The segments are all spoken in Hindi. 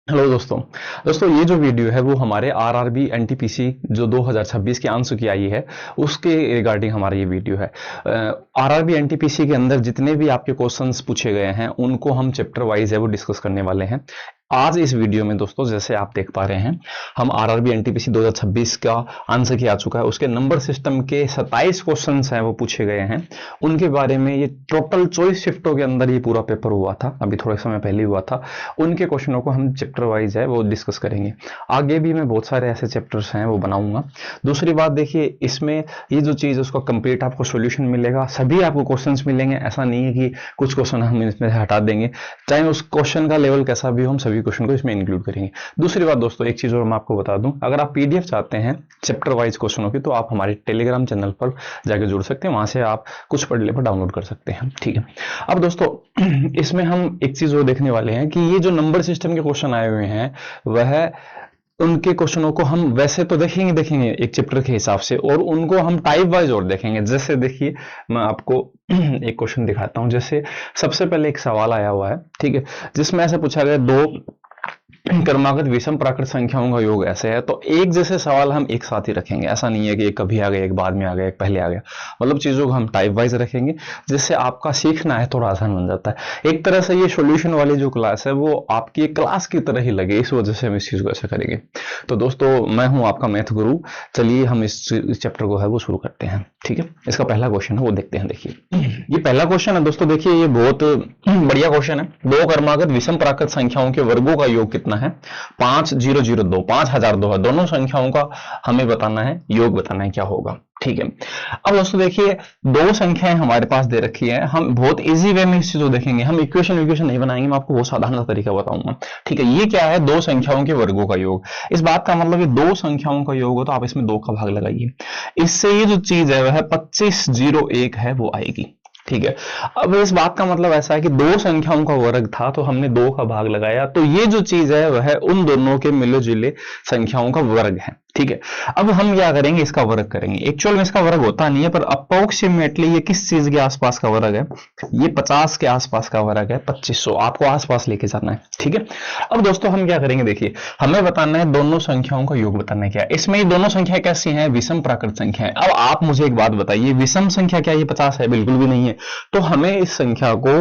हेलो दोस्तों ये जो वीडियो है वो हमारे आरआरबी एनटीपीसी जो 2026 के आंसर की आई है उसके रिगार्डिंग हमारा ये वीडियो है। आरआरबी एनटीपीसी के अंदर जितने भी आपके क्वेश्चंस पूछे गए हैं उनको हम चैप्टर वाइज है वो डिस्कस करने वाले हैं आज इस वीडियो में। दोस्तों जैसे आप देख पा रहे हैं हम आरआरबी एनटीपीसी 2026 का आंसर की आ चुका है, उसके नंबर सिस्टम के 27 क्वेश्चंस हैं वो पूछे गए हैं उनके बारे में। ये टोटल 24 शिफ्टों के अंदर ये पूरा पेपर हुआ था, अभी थोड़े समय पहले हुआ था। उनके क्वेश्चनों को हम चैप्टर वाइज है वो डिस्कस करेंगे। आगे भी मैं बहुत सारे ऐसे चैप्टर्स हैं वो बनाऊंगा। दूसरी बात देखिए, इसमें ये जो चीज उसका कंप्लीट आपको सोल्यूशन मिलेगा, सभी आपको क्वेश्चंस मिलेंगे। ऐसा नहीं है कि कुछ क्वेश्चन हम इसमें से हटा देंगे, चाहे उस क्वेश्चन का लेवल कैसा भी हो हम सभी क्वेश्चन को इसमें इंक्लूड करेंगे। दूसरी बात दोस्तों, एक चीज और मैं आपको बता दूं, अगर आप पीडीएफ चाहते हैं चैप्टर वाइज क्वेश्चनों की तो आप हमारे टेलीग्राम चैनल पर जाकर जुड़ सकते हैं, वहां से आप कुछ पढ़ ले पर डाउनलोड कर सकते हैं। ठीक है, अब दोस्तों इसमें हम एक चीज और देखने वाले हैं कि ये जो नंबर सिस्टम के क्वेश्चन आए हुए हैं वह उनके क्वेश्चनों को हम वैसे तो देखेंगे एक चैप्टर के हिसाब से, और उनको हम टाइप वाइज और देखेंगे। जैसे देखिए मैं आपको एक क्वेश्चन दिखाता हूं। जैसे सबसे पहले एक सवाल आया हुआ है, ठीक है, जिसमें ऐसे पूछा गया दो क्रमागत विषम प्राकृत संख्याओं का योग ऐसे है। तो एक जैसे सवाल हम एक साथ ही रखेंगे, ऐसा नहीं है कि एक कभी आ गया एक बाद में आ गया एक पहले आ गया। मतलब चीजों को हम टाइप वाइज रखेंगे जिससे आपका सीखना है थोड़ा आसान बन जाता है। एक तरह से ये सॉल्यूशन वाली जो क्लास है वो आपकी एक क्लास की तरह ही लगे, इस वजह से हम इस चीज को ऐसा करेंगे। तो दोस्तों मैं हूं आपका मैथ गुरु, चलिए हम इस चैप्टर को है वो शुरू करते हैं। ठीक है, इसका पहला क्वेश्चन है वो देखते हैं। देखिए ये पहला क्वेश्चन है दोस्तों, देखिए ये बहुत बढ़िया क्वेश्चन है। दो क्रमागत विषम प्राकृत संख्याओं के वर्गों का योग कितना है? 5002, 5002 है। दोनों संख्याओं का हमें बताना है, योग बताना है क्या होगा। ठीक है, अब दोस्तों देखिए दो संख्याएं हमारे पास दे रखी है, हम बहुत इजी वे में इस चीज को देखेंगे। हम इक्वेशन नहीं बनाएंगे, मैं आपको बहुत साधारण तरीका बताऊंगा। ठीक है, ये क्या है? दो संख्याओं के वर्गों का योग। इस बात का मतलब ये दो संख्याओं का योग हो तो आप इसमें दो का भाग लगाइए, इससे ये जो चीज है वह 2501 है वो आएगी। ठीक है, अब इस बात का मतलब ऐसा है कि दो संख्याओं का वर्ग था तो हमने दो का भाग लगाया, तो ये जो चीज है वह उन दोनों के मिले जुले संख्याओं का वर्ग है। ठीक है, अब हम क्या करेंगे? इसका वर्ग करेंगे। एक्चुअल में इसका वर्ग होता नहीं है, पर अप्रोक्सीमेटली ये किस चीज के आसपास का वर्ग है? ये 50 के आसपास का वर्ग है, 2500 आपको आसपास लेके जाना है। ठीक है, अब दोस्तों हम क्या करेंगे? देखिए हमें बताना है दोनों संख्याओं का योग बताना है क्या है। इसमें ये दोनों संख्याएं कैसी हैं? विषम प्राकृत संख्या है। अब आप मुझे एक बात बताइए, विषम संख्या क्या ये 50 है? बिल्कुल भी नहीं है। तो हमें इस संख्या को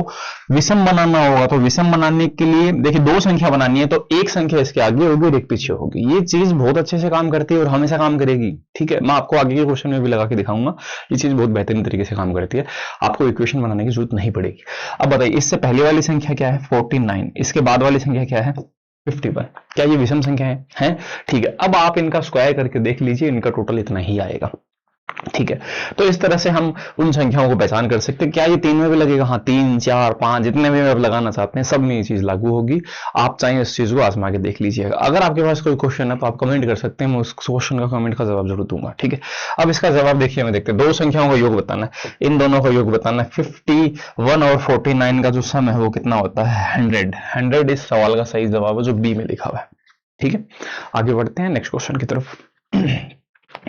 विषम बनाना होगा। तो विषम बनाने के लिए देखिए दो संख्या बनानी है तो एक संख्या इसके आगे होगी और एक पीछे होगी। ये चीज बहुत अच्छे से काम करती है और हमेशा काम करेगी। ठीक है, मैं आपको आगे के क्वेश्चन में भी लगा के दिखाऊंगा। ये चीज बहुत बेहतरीन तरीके से काम करती है, आपको इक्वेशन बनाने की जरूरत नहीं पड़ेगी। अब बताइए इससे पहले वाली संख्या क्या है? 49। इसके बाद वाली संख्या क्या है? 51। क्या ये विषम संख्या है? ठीक है, अब आप इनका स्क्वायर करके देख लीजिए, इनका टोटल इतना ही आएगा। ठीक है, तो इस तरह से हम उन संख्याओं को पहचान कर सकते हैं। क्या ये तीन में भी लगेगा? हाँ, 3, 4, 5 जितने में आप लगाना चाहते हैं सब में ये चीज लागू होगी। आप चाहें इस चीज को आजमा के देख लीजिएगा। अगर आपके पास कोई क्वेश्चन है तो आप कमेंट कर सकते हैं, मैं उस क्वेश्चन का कमेंट का जवाब जरूर दूंगा। ठीक है, अब इसका जवाब देखिए, हमें देखते हैं दो संख्याओं का योग बताना है, इन दोनों का योग बताना है। 51 और 49 का जो सम है वो कितना होता है? 100 इस सवाल का सही जवाब है जो बी में लिखा हुआ है। ठीक है, आगे बढ़ते हैं नेक्स्ट क्वेश्चन की तरफ।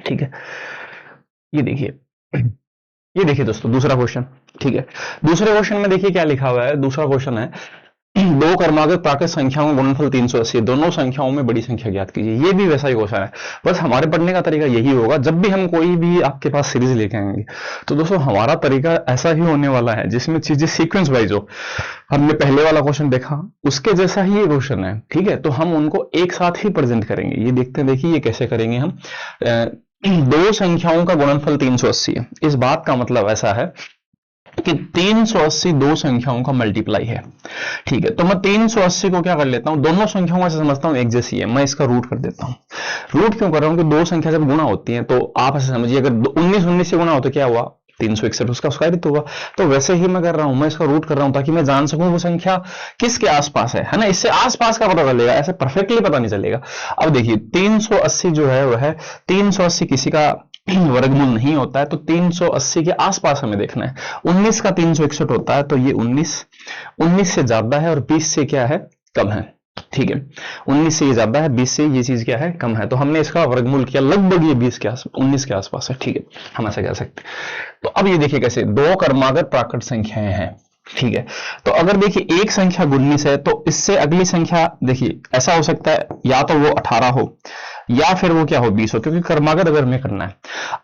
ठीक है, ये देखिए दोस्तों दूसरा क्वेश्चन। ठीक है, दूसरे क्वेश्चन में देखिए क्या लिखा हुआ है। दूसरा क्वेश्चन है दो क्रमागत प्राकृत संख्याओं का गुणनफल 380, दोनों संख्याओं में बड़ी संख्या ज्ञात कीजिए। ये भी वैसा ही क्वेश्चन है, बस हमारे पढ़ने का तरीका यही होगा। जब भी हम कोई भी आपके पास सीरीज लेके आएंगे तो दोस्तों हमारा तरीका ऐसा ही होने वाला है जिसमें चीजें सीक्वेंस वाइज हो। हमने पहले वाला क्वेश्चन देखा उसके जैसा ही ये क्वेश्चन है। ठीक है, तो हम उनको एक साथ ही प्रेजेंट करेंगे। ये देखते हैं, देखिए ये कैसे करेंगे हम। दो संख्याओं का गुणनफल 380 है। इस बात का मतलब ऐसा है कि 380 दो संख्याओं का मल्टीप्लाई है। ठीक है, तो मैं 380 को क्या कर लेता हूं, दोनों संख्याओं से समझता हूं एक जैसी है, मैं इसका रूट कर देता हूं। रूट क्यों कर रहा हूं? कि दो संख्या जब गुणा होती है तो आप ऐसे समझिए, अगर 19 से गुणा हो तो क्या हुआ? 361, उसका स्क्वायर रूट होगा। तो वैसे ही मैं कर रहा हूं, मैं इसका रूट कर रहा हूं ताकि मैं जान सकूं वो संख्या किसके आसपास है ना। इससे आसपास का पता चलेगा, ऐसे परफेक्टली पता नहीं चलेगा। अब देखिए 380 जो है वह 380 किसी का वर्गमूल नहीं होता है, तो 380 के आसपास हमें देखना है। 19 का 361 होता है तो ये 19 से ज्यादा है और 20 से क्या है? कम है। ठीक है, 19 से ये ज्यादा है, 20 से ये चीज क्या है? कम है। तो हमने इसका वर्गमूल किया, लगभग ये 20 के आसपास 19 के आसपास है। ठीक है, हम ऐसा कह सकते हैं। तो अब ये देखिए कैसे दो क्रमागत प्राकृत संख्याएं हैं। ठीक है। तो अगर देखिए एक संख्या 19 है तो इससे अगली संख्या देखिए ऐसा हो सकता है या तो वो 18 हो या फिर वो क्या हो 20 हो, क्योंकि क्रमागत अगर में करना है।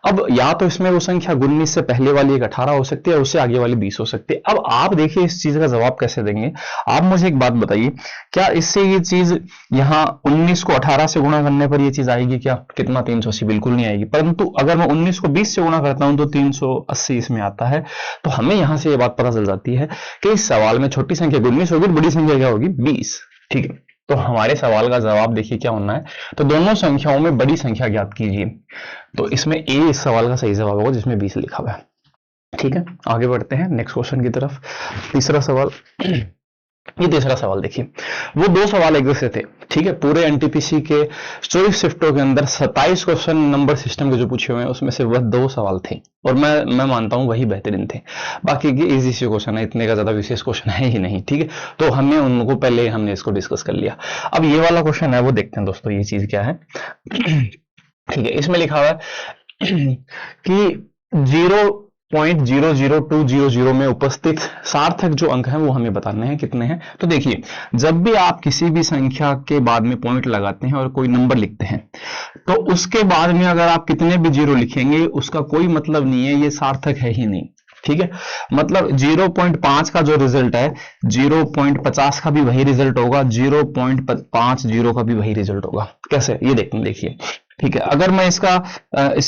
अब या तो इसमें वो संख्या 19 से पहले वाली एक 18 हो सकती है और उससे आगे वाली 20 हो सकती है। अब आप देखिए इस चीज का जवाब कैसे देंगे। आप मुझे एक बात बताइए, क्या इससे ये चीज यहाँ 19 को 18 से गुणा करने पर ये चीज आएगी क्या? कितना? 380? बिल्कुल नहीं आएगी। परंतु अगर मैं 19 को 20 से गुणा करता हूं तो 380 इसमें आता है। तो हमें यहां से ये बात पता चल जाती है कि इस सवाल में छोटी संख्या 19 होगी, बड़ी संख्या क्या होगी? 20। ठीक है, तो हमारे सवाल का जवाब देखिए क्या होना है। तो दोनों संख्याओं में बड़ी संख्या ज्ञात कीजिए। तो इसमें ए इस सवाल का सही जवाब होगा जिसमें 20 लिखा हुआ है। ठीक है, आगे बढ़ते हैं नेक्स्ट क्वेश्चन की तरफ। तीसरा सवाल, ये तीसरा सवाल देखिए, वो दो सवाल एक दूसरे थे। ठीक है, पूरे एनटीपीसी के 24 शिफ्टों के अंदर 27 क्वेश्चन नंबर सिस्टम के जो पूछे हुए हैं उसमें से वह दो सवाल थे और मैं मानता हूं वही बेहतरीन थे। बाकी की इजी से क्वेश्चन है, इतने का ज्यादा विशेष क्वेश्चन है ही नहीं। ठीक है, तो हमने उनको पहले हमने इसको डिस्कस कर लिया। अब ये वाला क्वेश्चन है वो देखते हैं दोस्तों, ये चीज क्या है। ठीक है, इसमें लिखा हुआ है कि 0.000200 में उपस्थित सार्थक जो अंक हैं वो हमें बताने हैं कितने हैं। तो देखिए, जब भी आप किसी भी संख्या के बाद में पॉइंट लगाते हैं और कोई नंबर लिखते हैं तो उसके बाद में अगर आप कितने भी जीरो लिखेंगे उसका कोई मतलब नहीं है, ये सार्थक है ही नहीं। ठीक है, मतलब 0.5 का जो रिजल्ट है 0.50 का भी वही रिजल्ट होगा, 0.50 का भी वही रिजल्ट होगा। कैसे? ये देखिए। ठीक है, अगर मैं इसे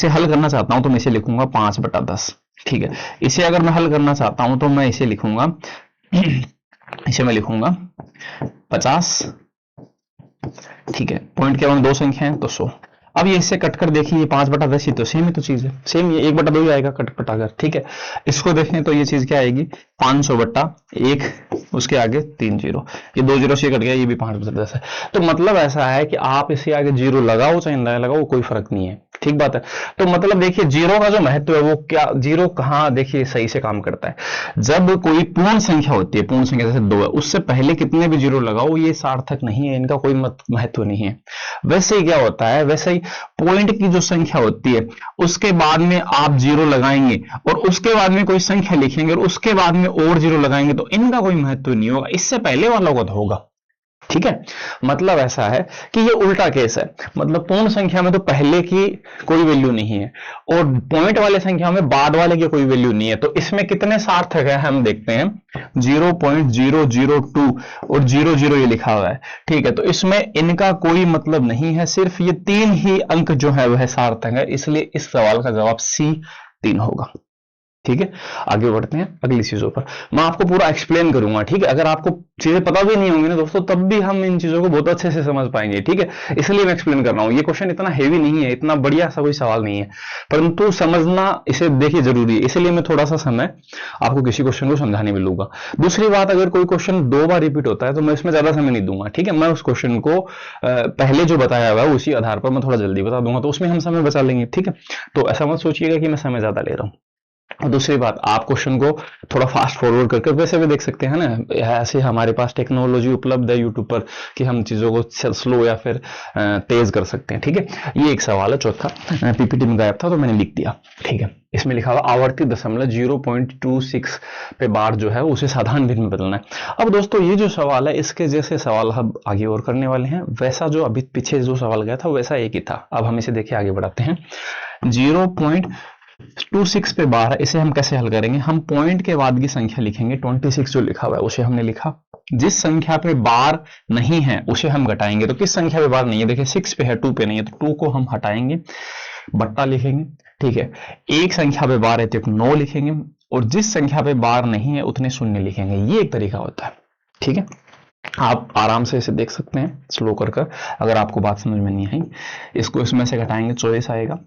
हल करना चाहता हूं तो मैं इसे लिखूंगा 5/10। ठीक है, इसे अगर मैं हल करना चाहता हूं तो मैं इसे लिखूंगा 50। ठीक है, पॉइंट के बाद दो संख्या है तो 100। अब ये इससे कट कर देखिए, ये 5/10 ही तो सेम ही तो चीज है, सेम ये 1/2 ही आएगा कट कर। ठीक है, इसको देखें तो ये चीज क्या आएगी 500/1, उसके आगे 3 जीरो, ये 2 जीरो से कट गया, ये भी 5/10 है। तो मतलब ऐसा है कि आप इसे आगे जीरो लगाओ चाहे ना लगाओ कोई फर्क नहीं है। ठीक बात है। तो मतलब देखिए जीरो का जो महत्व है वो क्या, जीरो कहाँ देखिए सही से काम करता है, जब कोई पूर्ण संख्या होती है, पूर्ण संख्या जैसे 2 है, उससे पहले कितने भी जीरो लगाओ ये सार्थक नहीं है, इनका कोई महत्व नहीं है। वैसे ही क्या होता है, वैसे ही पॉइंट की जो संख्या होती है उसके बाद में आप जीरो लगाएंगे और उसके बाद में कोई संख्या लिखेंगे और उसके बाद में और जीरो लगाएंगे तो इनका कोई महत्व नहीं होगा, इससे पहले वाला को तो होगा। ठीक है, मतलब ऐसा है कि ये उल्टा केस है, मतलब पूर्ण संख्या में तो पहले की कोई वैल्यू नहीं है और पॉइंट वाले संख्या में बाद वाले की कोई वैल्यू नहीं है। तो इसमें कितने सार्थक है हम देखते हैं, 0.002 और 00 ये लिखा हुआ है। ठीक है, तो इसमें इनका कोई मतलब नहीं है, सिर्फ ये 3 ही अंक जो है वह सार्थक है, इसलिए इस सवाल का जवाब C 3 होगा। ठीक है, आगे बढ़ते हैं अगली चीजों पर, मैं आपको पूरा एक्सप्लेन करूंगा। ठीक है, अगर आपको चीजें पता भी नहीं होंगी ना दोस्तों तब भी हम इन चीजों को बहुत अच्छे से समझ पाएंगे। ठीक है, इसलिए मैं एक्सप्लेन कर रहा हूं। ये क्वेश्चन इतना हेवी नहीं है, इतना बढ़िया सा कोई सवाल नहीं है, परंतु समझना इसे देखिए जरूरी है, इसलिए मैं थोड़ा सा समय आपको किसी क्वेश्चन को समझाने में लूंगा। दूसरी बात, अगर कोई क्वेश्चन 2 बार रिपीट होता है तो मैं इसमें ज्यादा समय नहीं दूंगा। ठीक है, मैं उस क्वेश्चन को पहले जो बताया हुआ है उसी आधार पर मैं थोड़ा जल्दी बता दूंगा, तो उसमें हम समय बचा लेंगे। ठीक है, तो ऐसा मत सोचिएगा कि मैं समय ज्यादा ले रहा हूं। और दूसरी बात, आप क्वेश्चन को थोड़ा फास्ट फॉरवर्ड करके वैसे भी देख सकते हैं ना, ऐसे हमारे पास टेक्नोलॉजी उपलब्ध है यूट्यूब पर कि हम चीजों को स्लो या फिर तेज कर सकते हैं। ठीक है, ये एक सवाल है चौथा, पीपीटी में गायब था तो मैंने लिख दिया। ठीक है, इसमें लिखा हुआ आवर्ती दशमलव 0.26 पे बार जो है उसे साधारण भिन्न में बदलना है। अब दोस्तों ये जो सवाल है इसके जैसे सवाल हम आगे और करने वाले हैं, वैसा जो अभी पीछे जो सवाल गया था वैसा एक ही था। अब हम इसे देखिए आगे बढ़ाते हैं। 0.26 पे बार है, इसे हम कैसे हल करेंगे, हम पॉइंट के बाद की संख्या लिखेंगे, 26 जो लिखा हुआ है उसे हमने लिखा, जिस संख्या पे बार नहीं है उसे हम घटाएंगे। तो किस संख्या पे बार नहीं है, देखिए 6 पे है 2 पे नहीं है, तो 2 को हम हटाएंगे, बट्टा लिखेंगे। ठीक है, एक संख्या पे बार है तो 9 लिखेंगे और जिस संख्या पे बार नहीं है उतने शून्य लिखेंगे। ये एक तरीका होता है। ठीक है, आप आराम से इसे देख सकते हैं स्लो कर अगर आपको बात समझ में नहीं आई। इसको इसमें से घटाएंगे 24 आएगा।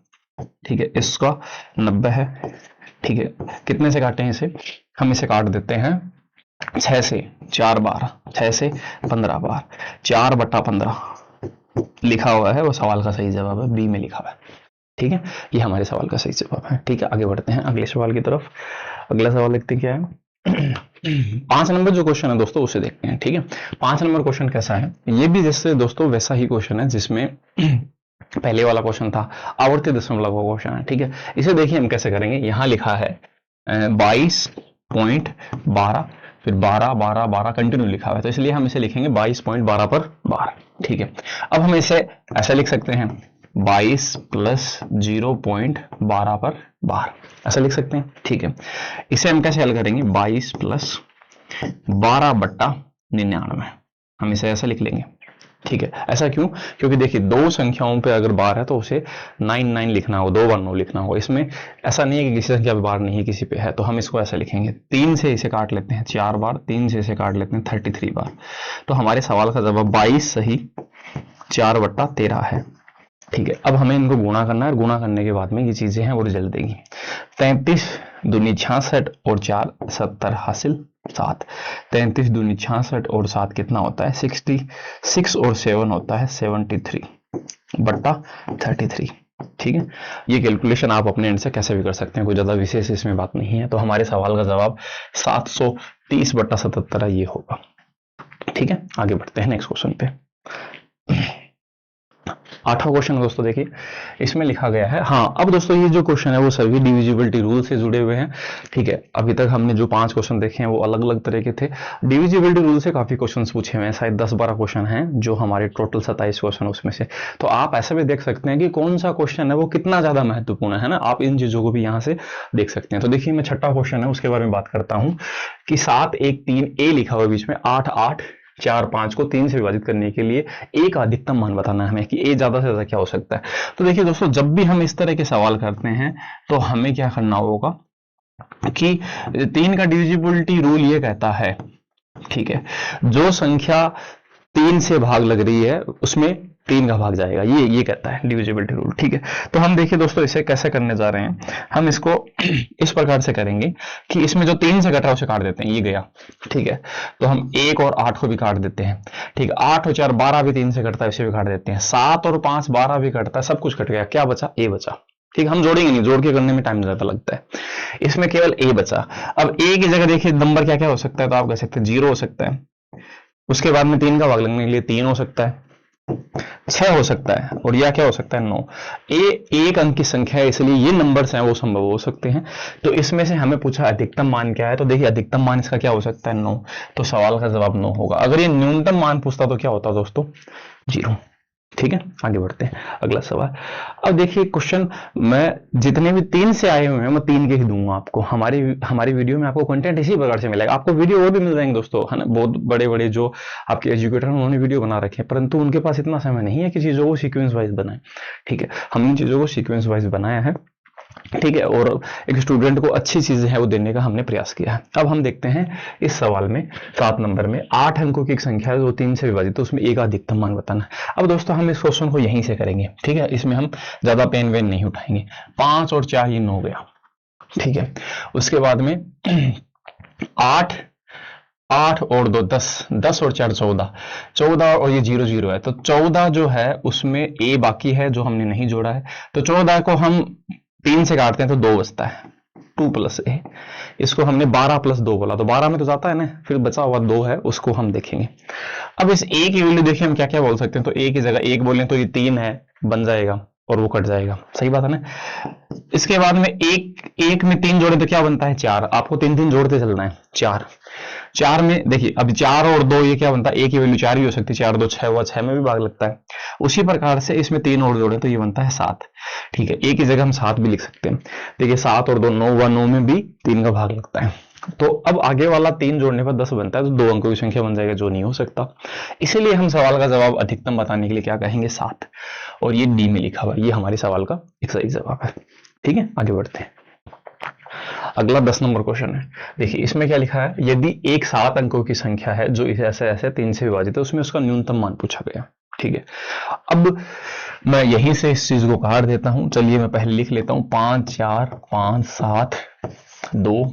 ठीक है, इसका 90 है। ठीक है, कितने से काटें इसे, हम इसे काट देते हैं 6 से 4 बार, 6 से 15 बार, 4/15 लिखा हुआ है, वो सवाल का सही जवाब है, बी में लिखा हुआ है। ठीक है, ये हमारे सवाल का सही जवाब है। ठीक है, आगे बढ़ते हैं अगले सवाल की तरफ। अगला सवाल देखते हैं क्या है। 5 नंबर जो क्वेश्चन है दोस्तों उसे देखते हैं। ठीक है, 5 नंबर क्वेश्चन कैसा है, ये भी जैसे दोस्तों वैसा ही क्वेश्चन है जिसमें पहले वाला क्वेश्चन था, आवर्ती दशमलव का क्वेश्चन है। ठीक है, इसे देखिए हम कैसे करेंगे। यहां लिखा है 22.12 फिर 12 12 12 कंटिन्यू लिखा हुआ है, तो इसलिए हम इसे लिखेंगे 22.12 पर बार। ठीक है, अब हम इसे ऐसा लिख सकते हैं 22 प्लस 0.12 पर बार, ऐसा लिख सकते हैं। ठीक है, इसे हम कैसे हल करेंगे, 22 प्लस 12/99, हम इसे ऐसा लिख लेंगे। ठीक है, ऐसा क्यों, क्योंकि देखिए दो संख्याओं पे अगर बार है तो उसे 99 लिखना होगा, 2 बार 9 लिखना होगा। इसमें ऐसा नहीं है कि किसी संख्या पे बार नहीं है, किसी पे है, तो हम इसको ऐसा लिखेंगे। 3 से इसे काट लेते हैं 4 बार, 3 से इसे काट लेते हैं 33 बार। तो हमारे सवाल का जवाब 22 सही 4/13 है। ठीक है, अब हमें इनको गुणा करना है, और गुणा करने के बाद में ये चीजें हैं वो रिजल्ट देंगी। 33 दूनी 66 और 4 70 हासिल 7। 33 दूनी 66 और 7 कितना होता है 66 और 7 होता है 73/33। ठीक है, ये कैलकुलेशन आप अपने एंड से कैसे भी कर सकते हैं, कोई ज्यादा विशेष इसमें बात नहीं है। तो हमारे सवाल का जवाब 730/77 ये होगा। ठीक है, आगे बढ़ते हैं नेक्स्ट क्वेश्चन पे। 8वां क्वेश्चन दोस्तों देखिए, इसमें लिखा गया है, हाँ अब दोस्तों ये जो क्वेश्चन है वो सभी डिविजिबिलिटी रूल से जुड़े हुए हैं। ठीक है, अभी तक हमने जो 5 क्वेश्चन देखे हैं वो अलग अलग तरह के थे। डिविजिबिलिटी रूल से काफी क्वेश्चंस पूछे हुए हैं, शायद 10-12 क्वेश्चन हैं जो हमारे टोटल 27 क्वेश्चन उसमें से। तो आप ऐसा भी देख सकते हैं कि कौन सा क्वेश्चन है वो कितना ज्यादा महत्वपूर्ण है ना, आप इन चीजों को भी यहाँ से देख सकते हैं। तो देखिए, मैं 6वां क्वेश्चन है उसके बारे में बात करता हूँ कि 7 1 3 ए लिखा हुआ है बीच में, 8 8 4 5 को 3 से विभाजित करने के लिए ए का अधिकतम मान बताना है हमें कि ए ज्यादा से ज्यादा क्या हो सकता है। तो देखिए दोस्तों, जब भी हम इस तरह के सवाल करते हैं तो हमें क्या करना होगा कि 3 का डिविजिबिलिटी रूल ये कहता है, ठीक है, जो संख्या 3 से भाग लग रही है उसमें 3 का भाग जाएगा, ये कहता है डिविजिबिलिटी रूल। ठीक है, तो हम देखिए दोस्तों इसे कैसे करने जा रहे हैं, हम इसको इस प्रकार से करेंगे कि इसमें जो 3 से कटा है उसे काट देते हैं, ये गया। ठीक है, तो हम 1 और 8 को भी काट देते हैं। ठीक है, 8 और 4 12 भी 3 से कटता है, इसे भी काट देते हैं। 7 और 5 12 भी कटता है, सब कुछ कट गया, क्या बचा, ए बचा। ठीक, हम जोड़ेंगे नहीं, जोड़ के करने में टाइम ज्यादा लगता है, इसमें केवल ए बचा। अब ए की जगह देखिए नंबर क्या क्या हो सकता है, तो आप कह सकते हैं 0 हो सकता है, उसके बाद में 3 का भाग लगने के लिए 3 हो सकता है, 6 हो सकता है, और यह क्या हो सकता है 9। ए एक अंक की संख्या है, इसलिए ये नंबर्स हैं वो संभव हो सकते हैं। तो इसमें से हमें पूछा अधिकतम मान क्या है, तो देखिए अधिकतम मान इसका क्या हो सकता है 9, तो सवाल का जवाब 9 होगा। अगर ये न्यूनतम मान पूछता तो क्या होता दोस्तों 0। ठीक है, आगे बढ़ते हैं अगला सवाल। अब देखिए क्वेश्चन, मैं जितने भी 3 से आए हुए हैं मैं 3 के ही दूंगा आपको। हमारी वीडियो में आपको कंटेंट इसी प्रकार से मिलेगा, आपको वीडियो और भी मिल जाएंगे दोस्तों, है ना। बहुत बड़े बड़े जो आपके एजुकेटर हैं उन्होंने वीडियो बना रखे हैं, परंतु उनके पास इतना समय नहीं है कि चीजों को सीक्वेंस वाइज बनाए। ठीक है, हमने इन चीजों को सीक्वेंस वाइज बनाया है। ठीक है, और एक स्टूडेंट को अच्छी चीजें हैं वो देने का हमने प्रयास किया है। अब हम देखते हैं इस सवाल में 7 नंबर में 8 अंकों की एक संख्या है जो 3 से विभाजित, तो उसमें एक अधिकतम मान बताना है। अब दोस्तों हम इस क्वेश्चन को यहीं से करेंगे। ठीक है, इसमें हम ज्यादा पेन वेन नहीं उठाएंगे। 5 और 4 ये 9 गया। ठीक है, उसके बाद में 8 और 2 10, 10 और 4 14, 14 और ये 0 0 है, तो 14 जो है उसमें ए बाकी है जो हमने नहीं जोड़ा है, तो 14 को हम 3 से काटते हैं तो 2 बचता है, 2 प्लस ए। इसको हमने 12 प्लस 2 बोला, तो 12 में तो जाता है ना, फिर बचा हुआ 2 है उसको हम देखेंगे। अब इस ए की वैल्यू देखिए हम क्या क्या बोल सकते हैं, तो ए की जगह 1 बोलें तो ये 3 है बन जाएगा और वो कट जाएगा, सही बात है ना। इसके बाद में एक में 3 जोड़े तो क्या बनता है 4, आपको 3 3 जोड़ते चलना है। 4 में देखिए अब 4 और 2 ये क्या बनता है, ए की वैल्यू 4 भी हो सकती है, 4 2 6 हुआ, 6 में भी भाग लगता है। उसी प्रकार से इसमें 3 और जोड़े तो ये बनता है 7। ठीक है, ए की जगह हम 7 भी लिख सकते हैं। देखिए 7 और 2 9 हुआ, 9 में भी 3 का भाग लगता है। तो अब आगे वाला 3 जोड़ने पर 10 बनता है, तो 2 अंकों की संख्या बन जाएगा जो नहीं हो सकता। इसीलिए हम सवाल का जवाब अधिकतम बताने के लिए क्या कहेंगे 7, और ये डी में लिखा हुआ है, ये हमारे सवाल का एक सही जवाब है। ठीक है, आगे बढ़ते हैं। अगला 10 नंबर क्वेश्चन है। देखिए इसमें क्या लिखा है, यदि एक 7 अंकों की संख्या है जो ऐसे ऐसे 3 से विभाजित है, उसमें उसका न्यूनतम मान पूछा गया। ठीक है, अब मैं यहीं से इस चीज को काट देता हूं। चलिए मैं पहले लिख लेता हूं 5 4 5 7 2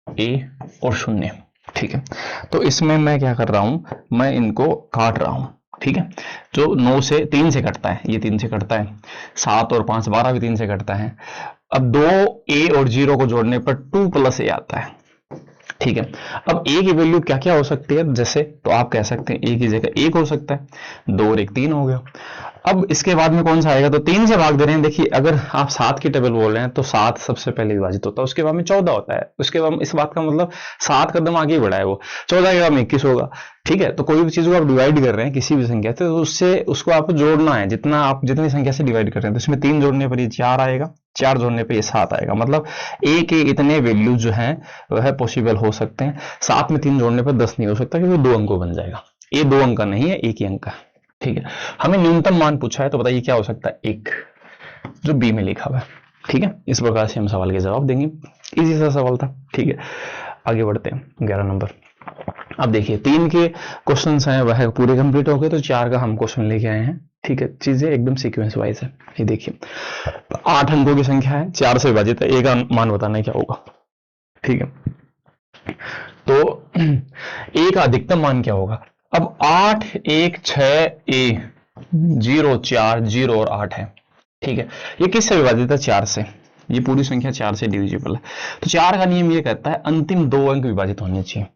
ए और 0। ठीक है, तो इसमें मैं क्या कर रहा हूं, मैं इनको काट रहा हूं। ठीक है, जो 9 से 3 से कटता है, ये 3 से कटता है, 7 और 5 12 भी 3 से कटता है। अब 2 ए और 0 को जोड़ने पर 2 प्लस ए आता है। ठीक है। अब ए की वैल्यू क्या क्या हो सकती है, जैसे तो आप कह सकते हैं ए की जगह 1 हो सकता है, 2 और 1 3 हो गया। अब इसके बाद में कौन सा आएगा, तो 3 से भाग दे रहे हैं। देखिए अगर आप 7 की टेबल बोल रहे हैं तो 7 सबसे पहले विभाजित होता है, उसके बाद में 14 होता है, उसके बाद इस बात का मतलब 7 कदम आगे बढ़ा है वो, 14 के बाद में 21 होगा। ठीक है, तो कोई भी चीज को आप डिवाइड कर रहे हैं किसी भी संख्या से, तो उससे उसको आपको जोड़ना है, जितना आप जितनी संख्या से डिवाइड कर रहे हैं, तो इसमें 3 जोड़ने पर ये 4 आएगा, 4 जोड़ने पर ये 7 आएगा। मतलब ए के इतने वैल्यू जो है वह पॉसिबल हो सकते हैं। 7 में 3 जोड़ने पर 10 नहीं हो सकता, क्योंकि 2 अंकों बन जाएगा। ये 2 अंक का नहीं है, एक ही अंक का। ठीक है, हमें न्यूनतम मान पूछा है, तो बताइए क्या हो सकता है, 1, जो बी में लिखा हुआ है। ठीक है, इस प्रकार से हम सवाल के जवाब देंगे। इजी सा सवाल था। ठीक है, आगे बढ़ते हैं 11 नंबर। अब देखिए 3 के क्वेश्चन हैं वह पूरे कंप्लीट हो गए, तो 4 का हम क्वेश्चन लेके आए हैं। ठीक है, चीजें एकदम सीक्वेंस वाइज है। ये देखिए 8 अंकों की संख्या है, 4 से विभाजित है, ए का मान बताना है क्या होगा। ठीक है, तो ए का अधिकतम मान क्या होगा। अब 8 1 6 ए 0 4 0 और 8 है। ठीक है, ये किससे विभाजित है, 4 से। ये पूरी संख्या 4 से डिविजिबल है। तो 4 का नियम ये कहता है अंतिम 2 अंक विभाजित होने चाहिए।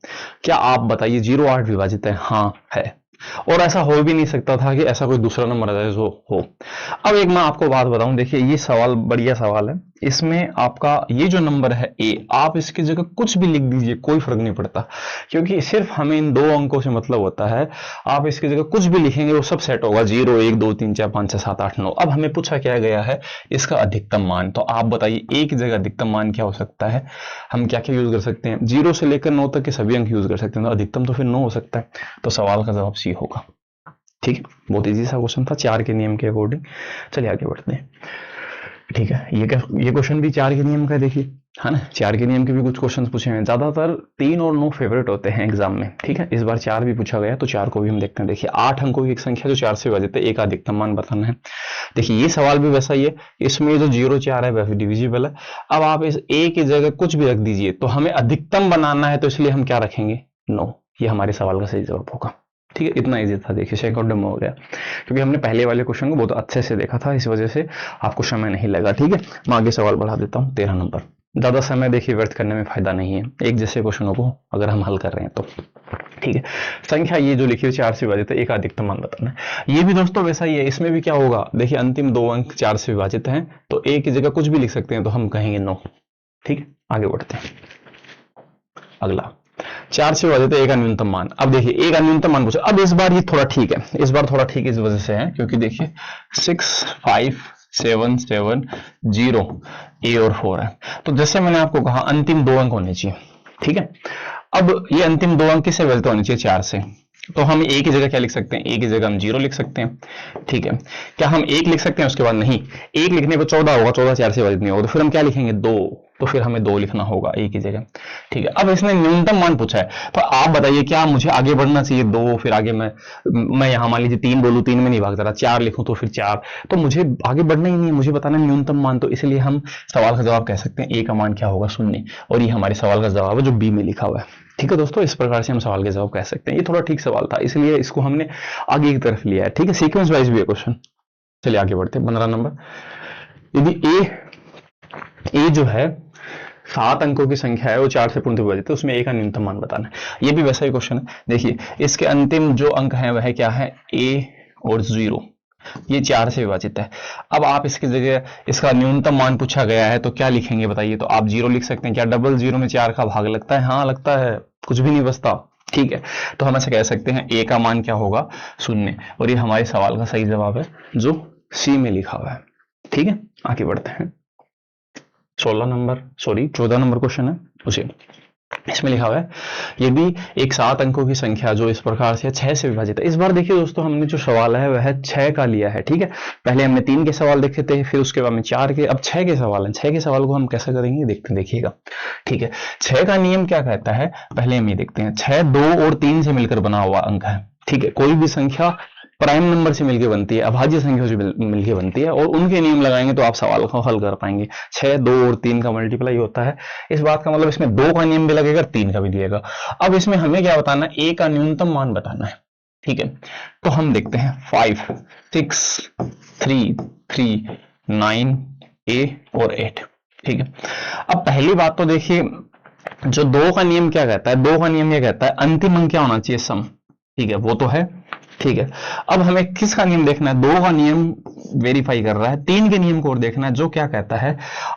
क्या आप बताइए 0 8 विभाजित है, हाँ है, और ऐसा हो भी नहीं सकता था कि ऐसा कोई दूसरा नंबर आ जाए जो हो। अब एक मैं आपको बात बताऊं, देखिए ये सवाल बढ़िया सवाल है। इसमें आपका ये जो नंबर है ए, आप इसकी जगह कुछ भी लिख दीजिए, कोई फर्क नहीं पड़ता, क्योंकि सिर्फ हमें इन 2 अंकों से मतलब होता है। आप इसकी जगह कुछ भी लिखेंगे वो सब सेट होगा, 0 1 2 3 4 5 6 7 8 9। अब हमें पूछा क्या गया है, इसका अधिकतम मान। तो आप बताइए ए की जगह अधिकतम मान क्या हो सकता है। हम क्या क्या यूज कर सकते हैं, 0 से लेकर 9 तक के सभी अंक यूज कर सकते हैं, तो अधिकतम तो फिर 9 हो सकता है। तो सवाल का जवाब सी होगा। ठीक है, बहुत इजी सा क्वेश्चन था 4 के नियम के अकॉर्डिंग। चलिए आगे बढ़ते हैं। ठीक है, ये क्वेश्चन भी 4 के नियम का देखिए, है ना। 4 के नियम के भी कुछ क्वेश्चन पूछे हैं, ज्यादातर 3 और 9 फेवरेट होते हैं एग्जाम में। ठीक है, इस बार 4 भी पूछा गया, तो 4 को भी हम देखते हैं। देखिए 8 अंकों की एक संख्या जो 4 से विभाजित है, एक अधिकतम मान बताना है। देखिए ये सवाल भी वैसा ही है, इसमें जो 0 4 है वह डिविजिबल है। अब आप इस ए की जगह कुछ भी रख दीजिए, तो हमें अधिकतम बनाना है, तो इसलिए हम क्या रखेंगे, 9। ये हमारे सवाल का सही जवाब होगा। ठीक है, इतना इजी था। देखिए सेकंड में हो गया, क्योंकि हमने पहले वाले क्वेश्चन को बहुत अच्छे से देखा था, इस वजह से आपको समय नहीं लगा। ठीक है, मैं आगे सवाल बढ़ा देता हूँ 13 नंबर। ज्यादा समय देखिए व्यर्थ करने में फायदा नहीं है, एक जैसे क्वेश्चनों को अगर हम हल कर रहे हैं तो। ठीक है, संख्या ये जो लिखी है 4 से विभाजित है, एक अधिकतम मान बताना है। ये भी दोस्तों वैसा ही है, इसमें भी क्या होगा, देखिए अंतिम 2 अंक 4 से विभाजित हैं, तो ए की जगह कुछ भी लिख सकते हैं, तो हम कहेंगे 9। ठीक है, आगे बढ़ते हैं। अगला 4 से विभाजित है, ए का न्यूनतम मान। अब देखिए ए का न्यूनतम मान पूछा। अब इस बार ये थोड़ा ठीक है, इस बार थोड़ा ठीक इस वजह से है, क्योंकि देखिए 6 5 7 7 0 ए और 4 है। तो जैसे मैंने आपको कहा अंतिम 2 अंक होने चाहिए। ठीक है, अब ये अंतिम 2 अंक किससे विभाजित होने चाहिए, 4 से। तो हम ए की जगह क्या लिख सकते हैं, ए की जगह हम 0 लिख सकते हैं। ठीक है, क्या हम 1 लिख सकते हैं, उसके बाद नहीं, 1 लिखने पर 14 होगा, 14 4 से विभाजित नहीं होगा, तो फिर हम क्या लिखेंगे, 2। तो फिर हमें 2 लिखना होगा ए की जगह। ठीक है, अब इसने न्यूनतम मान पूछा है, तो आप बताइए क्या मुझे आगे बढ़ना चाहिए 2, फिर आगे मैं यहां मान लीजिए 3 बोलूं, 3 में नहीं भाग रहा, 4 लिखूं तो फिर 4, तो मुझे आगे बढ़ना ही नहीं है, मुझे बताना है न्यूनतम मान। तो इसलिए हम सवाल का जवाब कह सकते हैं ए का मान क्या होगा, 0। और ये हमारे सवाल का जवाब है जो बी में लिखा हुआ है। ठीक है दोस्तों, इस प्रकार से हम सवाल के जवाब कह सकते हैं। ये थोड़ा ठीक सवाल था, इसलिए इसको हमने आगे की तरफ लिया है। ठीक है, सीक्वेंस वाइज भी है क्वेश्चन। चलिए आगे बढ़ते हैं 15 नंबर। यदि ए जो है 7 अंकों की संख्या है, वो 4 से पूर्ण विभाजित है, उसमें ए का न्यूनतम मान बताना है। ये भी वैसा ही क्वेश्चन है। देखिए इसके अंतिम जो अंक है वह क्या है, ए और 0, ये 4 से विभाजित है। अब आप इसकी जगह इसका न्यूनतम मान पूछा गया है, तो क्या लिखेंगे बताइए। तो आप 0 लिख सकते हैं। क्या डबल 0 में 4 का भाग लगता है, हाँ लगता है, कुछ भी नहीं बचता। ठीक है, तो हम ऐसे कह सकते हैं ए का मान क्या होगा, 0। और ये हमारे सवाल का सही जवाब है जो सी में लिखा हुआ है। ठीक है, आगे बढ़ते हैं। 14 नंबर क्वेश्चन है उसे, इसमें लिखा हुआ है यदि एक 7 अंकों की संख्या जो इस प्रकार से 6 से विभाजित है। इस बार देखिए दोस्तों, हमने जो सवाल है वह 6 का लिया है। ठीक है, पहले हमने 3 के सवाल देखे थे, फिर उसके बाद में 4 के, अब 6 के सवाल हैं। 6 के सवाल को हम कैसे करेंगे देखिएगा। ठीक है, 6 का नियम क्या कहता है, पहले हम ये देखते हैं। 6 2 और 3 से मिलकर बना हुआ अंक है। ठीक है, कोई भी संख्या प्राइम नंबर से मिलकर बनती है, अभाज्य संख्या से मिलकर बनती है, और उनके नियम लगाएंगे तो आप सवाल को हल कर पाएंगे। 6 2 और 3 का मल्टीप्लाई होता है, इस बात का मतलब इसमें 2 का नियम भी लगेगा, 3 का भी दिएगा। अब इसमें हमें क्या बताना है, ए का न्यूनतम मान बताना है। ठीक है, तो हम देखते हैं 5 6 3 3 9 ए और 8। ठीक है, अब पहली बात तो देखिए जो दो का नियम क्या कहता है, दो का नियम क्या कहता है, अंतिम अंक क्या होना चाहिए, सम। ठीक है, वो तो है। ठीक है, अब हमें किसका नियम देखना है, दो का नियम वेरीफाई कर रहा है, तीन के नियम को और देखना है, जो क्या कहता है,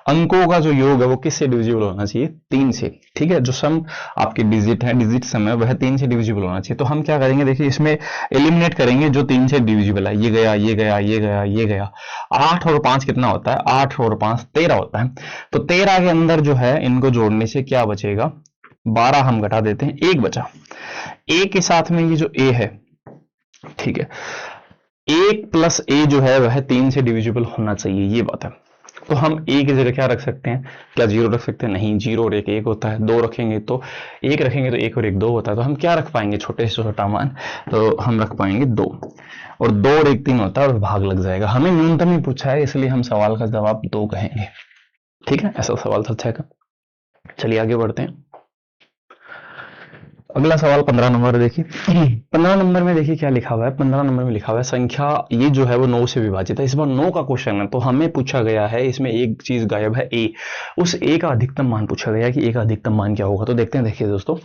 अंकों का जो योग है वो किससे डिविजिबल होना चाहिए, तीन से। ठीक है, जो सम आपकी डिजिट है, डिजिट सम है, वह तीन से डिविजिबल होना चाहिए। तो हम क्या करेंगे, देखिए इसमें एलिमिनेट करेंगे जो तीन से डिविजिबल है, ये गया, ये गया, ये गया, ये गया। 8 और 5 कितना होता है, 8 और 5 13 होता है। तो 13 के अंदर जो है इनको जोड़ने से क्या बचेगा, 12 हम घटा देते हैं, एक बचा। एक के साथ में ये जो ए है, ठीक है, एक प्लस ए जो है वह तीन से डिविजिबल होना चाहिए, ये बात है। तो हम ए की जगह क्या रख सकते हैं, क्या जीरो रख सकते हैं, नहीं, जीरो और एक होता है, दो रखेंगे तो एक रखेंगे तो एक और एक दो होता है, तो हम क्या रख पाएंगे, छोटे से छोटा मान, तो हम रख पाएंगे दो, और दो और एक तीन होता है और भाग लग जाएगा। हमें न्यूनतम ही पूछा है, इसलिए हम सवाल का जवाब दो कहेंगे। ठीक है, ऐसा सवाल था 6 का। चलिए आगे बढ़ते हैं। अगला सवाल 15 नंबर देखिए। 15 नंबर में देखिए क्या लिखा हुआ है, 15 नंबर में लिखा हुआ है संख्या ये जो है वो 9 से विभाजित है। इस बार 9 का क्वेश्चन है, तो हमें पूछा गया है, इसमें एक चीज गायब है, ए। उस ए का अधिकतम मान पूछा गया है कि ए का अधिकतम मान क्या होगा। तो देखते हैं, देखिए दोस्तों,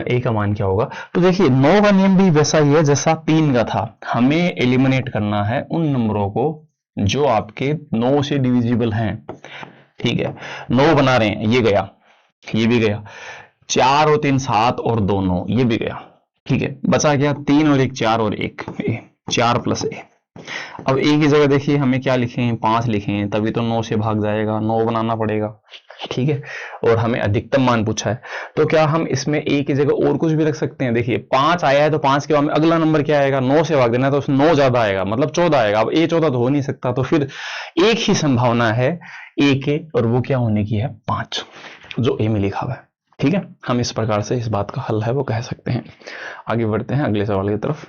ए का मान क्या होगा। तो देखिए 9 का नियम भी वैसा ही है जैसा 3 का था, हमें एलिमिनेट करना है उन नंबरों को जो आपके 9 से डिविजिबल हैं। ठीक है, 9 बना रहे हैं, ये गया, ये भी गया, 4 और 3 7 और 2 9, ये भी गया। ठीक है, बचा गया 3 और 1 4 और 1 ए, 4 प्लस ए। अब ए की जगह देखिए हमें क्या लिखे हैं, 5 लिखे हैं, तभी तो 9 से भाग जाएगा, 9 बनाना पड़ेगा। ठीक है, और हमें अधिकतम मान पूछा है, तो क्या हम इसमें ए की जगह और कुछ भी रख सकते हैं। देखिए 5 आया है तो 5 के बाद में अगला नंबर क्या आएगा, 9 से भाग देना है, तो 9 ज्यादा आएगा, मतलब 14 आएगा। अब ए 14 तो हो नहीं सकता, तो फिर एक ही संभावना है ए के, और वो क्या होने की है, 5, जो ए में लिखा हुआ है। ठीक है, हम इस प्रकार से इस बात का हल है वो कह सकते हैं। आगे बढ़ते हैं अगले सवाल की तरफ।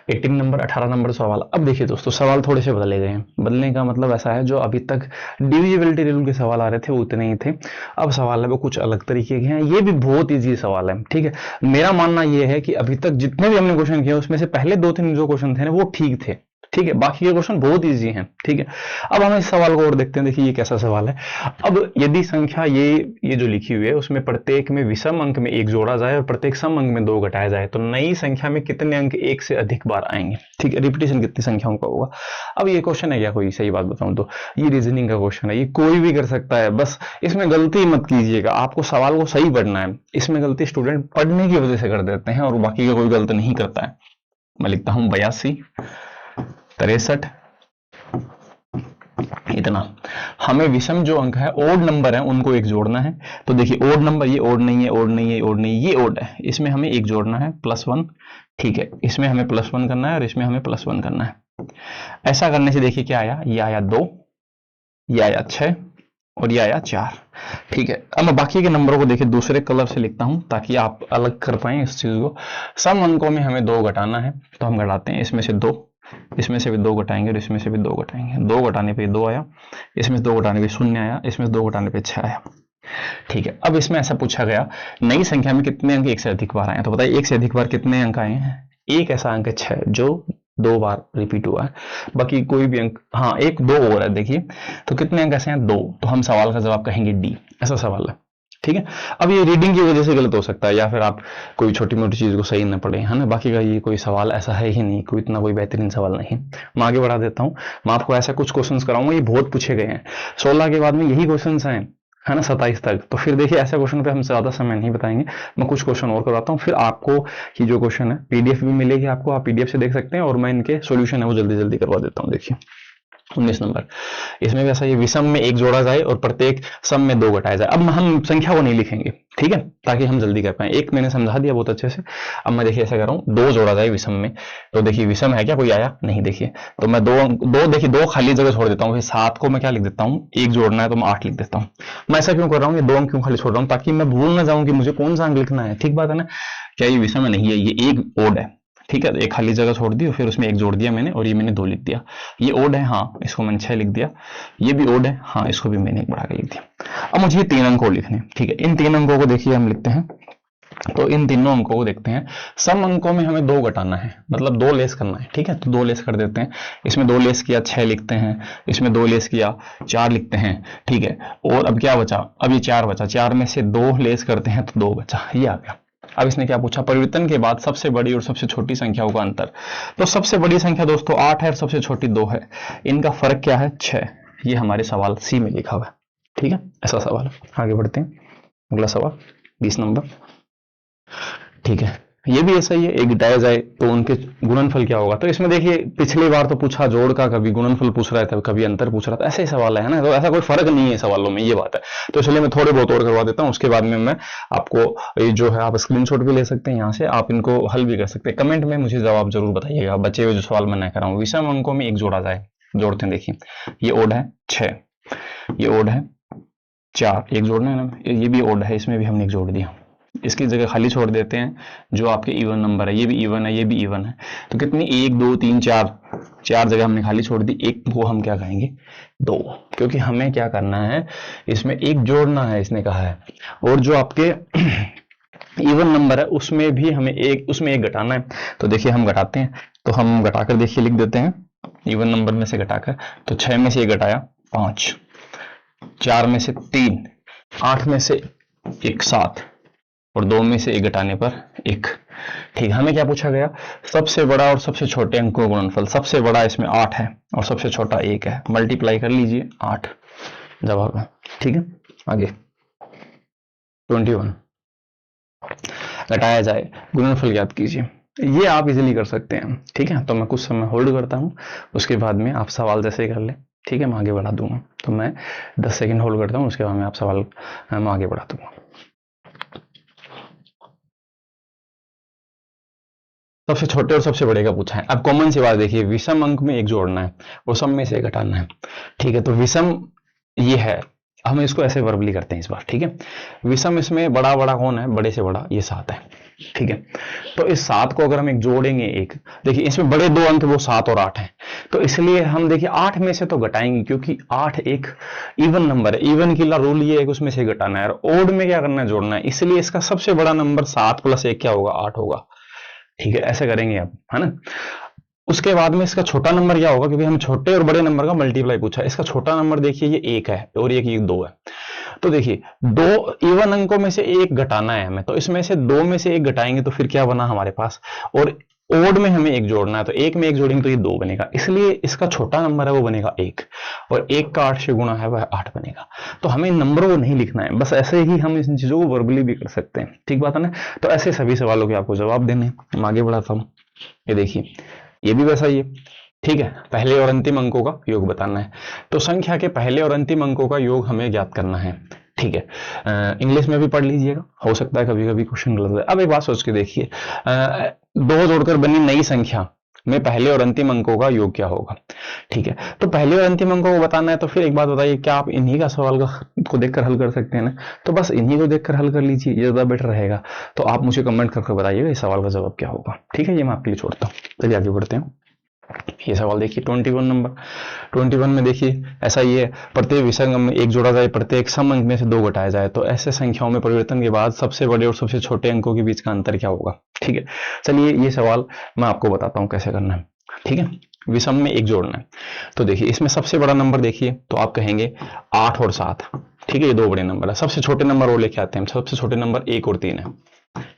18 नंबर 18 नंबर सवाल। अब देखिए दोस्तों, सवाल थोड़े से बदले गए हैं। बदलने का मतलब ऐसा है, जो अभी तक डिविजिबिलिटी रूल के सवाल आ रहे थे वो उतने ही थे, अब सवाल है वो कुछ अलग तरीके के हैं। ये भी बहुत ईजी सवाल है। ठीक है, मेरा मानना ये है कि अभी तक जितने भी हमने क्वेश्चन किए उसमें से पहले 2-3 जो क्वेश्चन थे ना वो ठीक थे। ठीक है, बाकी के क्वेश्चन बहुत इजी हैं। ठीक है, अब हम इस सवाल को और देखते हैं। देखिए ये कैसा सवाल है। अब यदि संख्या ये जो लिखी हुई है उसमें प्रत्येक में विषम अंक में 1 जोड़ा जाए और प्रत्येक सम अंक में 2 घटाया जाए, तो नई संख्या में कितने अंक 1 से अधिक बार आएंगे। ठीक है, रिपीटेशन कितनी संख्याओं का होगा। अब ये क्वेश्चन है क्या कोई, सही बात बताऊं तो ये रीजनिंग का क्वेश्चन है, ये कोई भी कर सकता है, बस इसमें गलती मत कीजिएगा, आपको सवाल को सही पढ़ना है। इसमें गलती स्टूडेंट पढ़ने की वजह से कर देते हैं और बाकी का कोई गलती नहीं करता है। मैं लिखता हूं 82 63, इतना। हमें विषम जो अंक है, ओड नंबर है, उनको एक जोड़ना है। तो देखिए ओड नंबर, ये ओड नहीं है, ओड नहीं है, ओड नहीं है, ये ओड है, इसमें हमें एक जोड़ना है +1। ठीक है, इसमें हमें +1 करना है और इसमें हमें +1 करना है। ऐसा करने से देखिए क्या आया, ये आया 2, ये आया 6 और ये आया 4। ठीक है, अब मैं बाकी के नंबरों को देखिए दूसरे कलर से लिखता हूं ताकि आप अलग कर पाए इस चीज को। सम अंकों में हमें 2 घटाना है, तो हम घटाते हैं, इसमें से 2, इसमें से भी 2 घटाएंगे और इसमें से भी 2 घटाएंगे। 2 घटाने पे 2 आया, इसमें से 2 घटाने पे 0 आया, इसमें से 2 घटाने पे 6 आया। ठीक है, अब इसमें ऐसा पूछा गया नई संख्या में कितने अंक 1 से अधिक बार आए, तो बताइए 1 से अधिक बार कितने अंक आए हैं। एक ऐसा अंक है 6 जो 2 बार रिपीट हुआ है, बाकी कोई भी अंक, हाँ 1 2 और है। देखिए तो कितने अंक ऐसे हैं, 2, तो हम सवाल का जवाब कहेंगे डी, ऐसा सवाल है। ठीक है, अब ये रीडिंग की वजह से गलत हो सकता है या फिर आप कोई छोटी मोटी चीज को सही न पढ़े, है ना। बाकी का ये कोई सवाल ऐसा है ही नहीं, कोई इतना कोई बेहतरीन सवाल नहीं। मैं आगे बढ़ा देता हूँ, मैं आपको ऐसा कुछ क्वेश्चंस कराऊंगा, ये बहुत पूछे गए हैं। 16 के बाद में यही क्वेश्चंस हैं, है ना, 27 तक। तो फिर देखिए ऐसे क्वेश्चन पे हम ज्यादा समय नहीं बताएंगे, मैं कुछ क्वेश्चन और करवाता हूँ, फिर आपको ये जो क्वेश्चन है पीडीएफ भी मिलेगी आपको, आप पीडीएफ से देख सकते हैं, और मैं इनके सोल्यूशन है वो जल्दी जल्दी करवा देता हूँ। देखिए 19 नंबर, इसमें भी ऐसा, ये विषम में 1 जोड़ा जाए और प्रत्येक सम में 2 घटाया जाए। अब हम संख्या को नहीं लिखेंगे, ठीक है, ताकि हम जल्दी कर पाए। एक मैंने समझा दिया बहुत अच्छे से। अब मैं देखिए ऐसा कर रहा हूँ, 2 जोड़ा जाए विषम में, तो देखिए विषम है क्या, कोई आया नहीं। देखिए तो मैं 2 देखिए 2 खाली जगह छोड़ देता हूँ, फिर 7 को मैं क्या लिख देता हूँ, 1 जोड़ना है तो मैं 8 लिख देता हूँ। मैं ऐसा क्यों कर रहा हूँ, ये 2 अंक क्यों खाली छोड़ रहा हूँ, ताकि मैं भूल ना जाऊं कि मुझे कौन सा अंक लिखना है। ठीक बात है ना, क्या ये विषम में नहीं है, ये एक ओड है। ठीक है, एक खाली जगह छोड़ दी और फिर उसमें 1 जोड़ दिया मैंने, और ये मैंने 2 लिख दिया। ये ओड है, हाँ इसको मैंने 6 लिख दिया। ये भी ओड है, हाँ इसको भी मैंने 1 बढ़ा के लिख दिया। अब मुझे 3 अंक और लिखने, ठीक है। इन 3 अंकों को देखिए हम लिखते हैं तो इन तीनों अंकों को देखते हैं। सम अंकों में हमें 2 घटाना है, मतलब 2 लेस करना है, ठीक है। तो 2 लेस कर देते हैं। इसमें 2 लेस किया 6 लिखते हैं, इसमें 2 लेस किया 4 लिखते हैं, ठीक है। और अब क्या बचा, अब ये 4 बचा, 4 में से 2 लेस करते हैं तो 2 बचा, ये आ गया। अब इसने क्या पूछा, परिवर्तन के बाद सबसे बड़ी और सबसे छोटी संख्याओं का अंतर। तो सबसे बड़ी संख्या दोस्तों 8 है और सबसे छोटी 2 है, इनका फर्क क्या है, 6। ये हमारे सवाल सी में लिखा हुआ है, ठीक है। ऐसा सवाल है। आगे बढ़ते हैं, अगला सवाल 20 नंबर, ठीक है। ये भी ऐसा ही है, एक घटाया जाए तो उनके गुणनफल क्या होगा। तो इसमें देखिए पिछली बार तो पूछा जोड़ का, कभी गुणनफल पूछ रहा था, कभी अंतर पूछ रहा था, ऐसे ही सवाल है ना। तो ऐसा कोई फर्क नहीं है सवालों में, ये बात है। तो इसलिए मैं थोड़े बहुत और करवा देता हूँ, उसके बाद में मैं आपको ये जो है आप स्क्रीनशॉट भी ले सकते हैं, यहाँ से आप इनको हल भी कर सकते हैं। कमेंट में मुझे जवाब जरूर बताइएगा, बचे हुए जो सवाल मैं नहीं कर रहा हूँ। विषम अंकों में एक जोड़ा जाए, जोड़ते हैं। देखिए ये ओड है 6, ये ओड है 4, एक जोड़ना है ना, ये भी ओड है, इसमें भी हमने एक जोड़ दिया। इसकी जगह खाली छोड़ देते हैं जो आपके इवन नंबर है, ये भी इवन है, ये भी इवन है। तो कितनी 1 2 3 4, 4 जगह हमने खाली छोड़ दी, एक को हम क्या कहेंगे 2, क्योंकि हमें क्या करना है, इसमें एक जोड़ना है इसने कहा है। और जो आपके इवन नंबर है उसमें भी हमें उसमें एक घटाना है। तो देखिए हम घटाते हैं, तो हम घटाकर देखिए लिख देते हैं, इवन नंबर में से घटाकर। तो 6 में से 1 घटाया 5, 4 में से 3, 8 में से 1 7, और 2 में से 1 घटाने पर 1, ठीक। हमें क्या पूछा गया, सबसे बड़ा और सबसे छोटे अंकों का गुणनफल। सबसे बड़ा इसमें 8 है और सबसे छोटा 1 है, मल्टीप्लाई कर लीजिए 8 जवाब है, ठीक है। आगे 21, घटाया जाए गुणनफल ज्ञात कीजिए। ये आप इजीली कर सकते हैं, ठीक है। तो मैं कुछ समय होल्ड करता हूं, उसके बाद में आप सवाल जैसे कर ले, ठीक है। मैं आगे बढ़ा दूंगा, तो मैं 10 सेकंड होल्ड करता हूं, उसके बाद में आप सवाल मैं आगे बढ़ा दूंगा। सबसे छोटे और सबसे बड़े का पूछा है। अब कॉमन सी बात देखिए, विषम अंक में एक जोड़ना है और सम में से एक घटाना है, ठीक है। तो विषम ये है, हम इसको ऐसे वर्बली करते हैं इस बार, ठीक है। विषम इसमें बड़ा बड़ा कौन है, बड़े से बड़ा ये 7 है, ठीक है। तो इस 7 को अगर हम एक जोड़ेंगे, एक देखिए इसमें बड़े 2 अंक वो 7 और 8 है, तो इसलिए हम देखिए 8 में से तो घटाएंगे, क्योंकि 8 एक इवन नंबर है। इवन की रूल ये है कि उसमें से घटाना है, और ओड में क्या करना है, जोड़ना है। इसलिए इसका सबसे बड़ा नंबर 7 + 1 क्या होगा, 8 होगा, ठीक है। ऐसे करेंगे आप, है ना। उसके बाद में इसका छोटा नंबर क्या होगा, क्योंकि हमें छोटे और बड़े नंबर का मल्टीप्लाई पूछा है। इसका छोटा नंबर देखिए ये 1 है और ये 2 है। तो देखिए 2 इवन अंकों में से 1 घटाना है हमें, तो इसमें से 2 में से 1 घटाएंगे तो फिर क्या बना हमारे पास, और ओड में हमें 1 जोड़ना है, तो 1 में 1 जोड़ेंगे तो ये 2 बनेगा। इसलिए इसका छोटा नंबर है वो बनेगा 1, और 1 का 8 से गुणा है वह 8 बनेगा। तो हमें इन नंबरों को नहीं लिखना है, बस ऐसे ही हम इन चीजों को वर्बली भी कर सकते हैं, ठीक बात है ना। तो ऐसे सभी सवालों के आपको जवाब देने हैं। हम आगे बढ़ाता हूं, ये देखिए ये भी वैसा ही है, ठीक है। पहले और अंतिम अंकों का योग बताना है। तो संख्या के पहले और अंतिम अंकों का योग हमें ज्ञात करना है, ठीक है। इंग्लिश में भी पढ़ लीजिएगा, हो सकता है कभी कभी क्वेश्चन गलत है। अब एक बात सोच के देखिए, 2 जोड़कर बनी नई संख्या में पहले और अंतिम अंकों का योग क्या होगा, ठीक है। तो पहले और अंतिम अंकों को बताना है, तो फिर एक बात बताइए, क्या आप इन्हीं का सवाल को देखकर हल कर सकते हैं ना। तो बस इन्हीं को देखकर हल कर लीजिए, ये ज्यादा बेटर रहेगा। तो आप मुझे कमेंट करके बताइएगा इस सवाल का जवाब क्या होगा, ठीक है। ये मैं आपके लिए छोड़ता हूँ, चलिए आगे बढ़ते हैं। ये सवाल देखिए 21 नंबर। 21 में देखिए ऐसा ही है, प्रत्येक विषम अंक में 1 जोड़ा जाए, प्रत्येक सम अंक में से 2 घटाया जाए, तो ऐसे संख्याओं में परिवर्तन के बाद सबसे बड़े और सबसे छोटे अंकों के बीच का अंतर क्या होगा, ठीक है। चलिए ये सवाल मैं आपको बताता हूं कैसे करना है, ठीक है। विषम में 1 जोड़ना है, तो देखिए इसमें सबसे बड़ा नंबर देखिए, तो आप कहेंगे 8 और 7, ठीक है। ये 2 बड़े नंबर है। सबसे छोटे नंबर और लेके आते हैं, सबसे छोटे नंबर 1 और 3 है,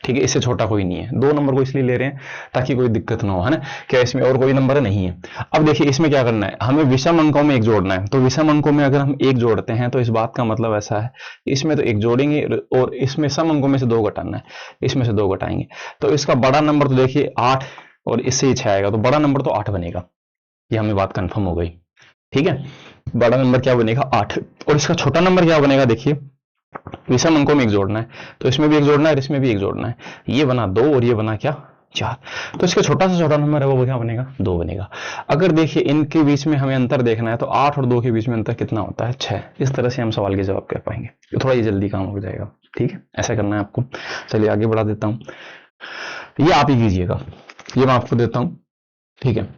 ठीक है। इससे छोटा कोई नहीं है। 2 नंबर को इसलिए ले रहे हैं ताकि कोई दिक्कत ना हो, है ना। क्या इसमें और कोई नंबर नहीं है। अब देखिए इसमें क्या करना है, हमें विषम अंकों में 1 जोड़ना है। तो विषम अंकों में अगर हम 1 जोड़ते हैं तो इस बात का मतलब ऐसा है, इसमें तो 1 जोड़ेंगे और इसमें सम अंकों में से 2 घटाना है, इसमें से 2 घटाएंगे। तो इसका बड़ा नंबर तो देखिए 8 और इससे ही 6 आएगा, तो बड़ा नंबर तो 8 बनेगा। ये हमें बात कंफर्म हो गई, ठीक है। बड़ा नंबर क्या बनेगा 8, और इसका छोटा नंबर क्या बनेगा, देखिए विषम अंकों में 1 जोड़ना है, तो इसमें भी 1 जोड़ना है और इसमें भी 1 जोड़ना है। ये बना 2 और ये बना क्या 4, तो इसका छोटा से छोटा नंबर है वो क्या बनेगा 2 बनेगा। अगर देखिए इनके बीच में हमें अंतर देखना है, तो 8 और 2 के बीच में अंतर कितना होता है 6। इस तरह से हम सवाल के जवाब कर पाएंगे, तो थोड़ा ये जल्दी काम हो जाएगा, ठीक है। ऐसा करना है आपको। चलिए आगे बढ़ा देता हूं, ये आप ही कीजिएगा, ये मैं आपको देता हूं, ठीक है।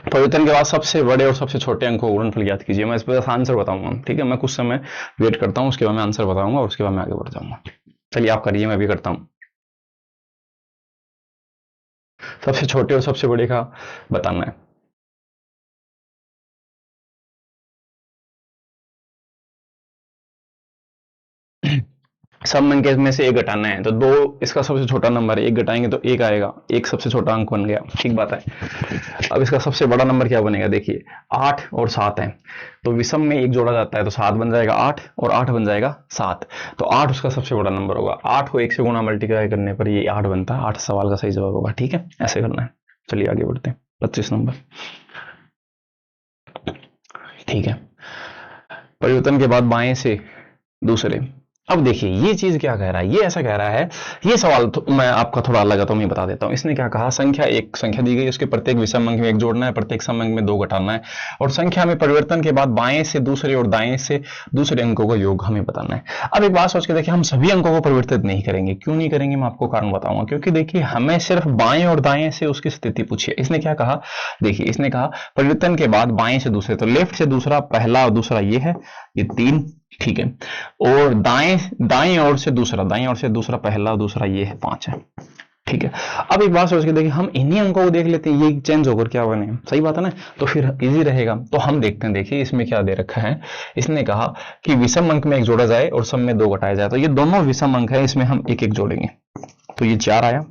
परिवर्तन के बाद सबसे बड़े और सबसे छोटे अंकों का गुणनफल ज्ञात कीजिए। मैं इस पर आंसर बताऊंगा, ठीक है। मैं कुछ समय वेट करता हूं, उसके बाद मैं आंसर बताऊंगा और उसके बाद मैं आगे बढ़ जाऊंगा। चलिए आप करिए, मैं भी करता हूं। सबसे छोटे और सबसे बड़े का बताना है। सब अंक में से एक घटाना है, तो दो इसका सबसे छोटा नंबर है, एक घटाएंगे तो एक आएगा, एक सबसे छोटा अंक बन गया, ठीक बात है। अब इसका सबसे बड़ा नंबर क्या बनेगा, देखिए 8 और 7 है, तो विषम में एक जोड़ा जाता है तो 7 बन जाएगा 8 और 8 बन जाएगा 7, तो 8 उसका सबसे बड़ा नंबर होगा। 8 को 1 से गुणा मल्टीप्लाई करने पर ये 8 बनता है, 8 सवाल का सही जवाब होगा, ठीक है, ऐसे करना है। चलिए आगे बढ़ते हैं, 25 नंबर, ठीक है। परिवर्तन के बाद बाएं से दूसरे। अब देखिए ये चीज क्या कह रहा है, ये ऐसा कह रहा है, ये सवाल तो मैं आपका थोड़ा अलग है तो मैं बता देता हूं। इसने क्या कहा, संख्या एक संख्या दी गई, उसके प्रत्येक विषम अंक में एक जोड़ना है, प्रत्येक सम अंक में दो घटाना है, और संख्या में परिवर्तन के बाद बाएं से दूसरे और दाएं से दूसरे अंकों का योग हमें बताना है। अब एक बात सोच के देखिए, हम सभी अंकों को परिवर्तित नहीं करेंगे, क्यों नहीं करेंगे मैं आपको कारण बताऊंगा। क्योंकि देखिए हमें सिर्फ बाएं और दाएं से उसकी स्थिति पूछी है। इसने क्या कहा, देखिए इसने कहा परिवर्तन के बाद बाएं से दूसरे, तो लेफ्ट से दूसरा पहला और दूसरा ये है, ये 3, ठीक है, और दाएं ओर से दूसरा पहला और दूसरा ये है 5 है, ठीक है। अब एक बात सोच के देखिए, हम इन्हीं अंकों को देख लेते हैं, ये चेंज होकर क्या बने, सही बात है ना, तो फिर इजी रहेगा। तो हम देखते हैं, देखिए इसमें क्या दे रखा है, इसने कहा कि विषम अंक में एक जोड़ा जाए और सम में 2 घटाया जाए, तो ये दोनों विषम अंक है, इसमें हम एक एक जोड़ेंगे, तो ये 4 आया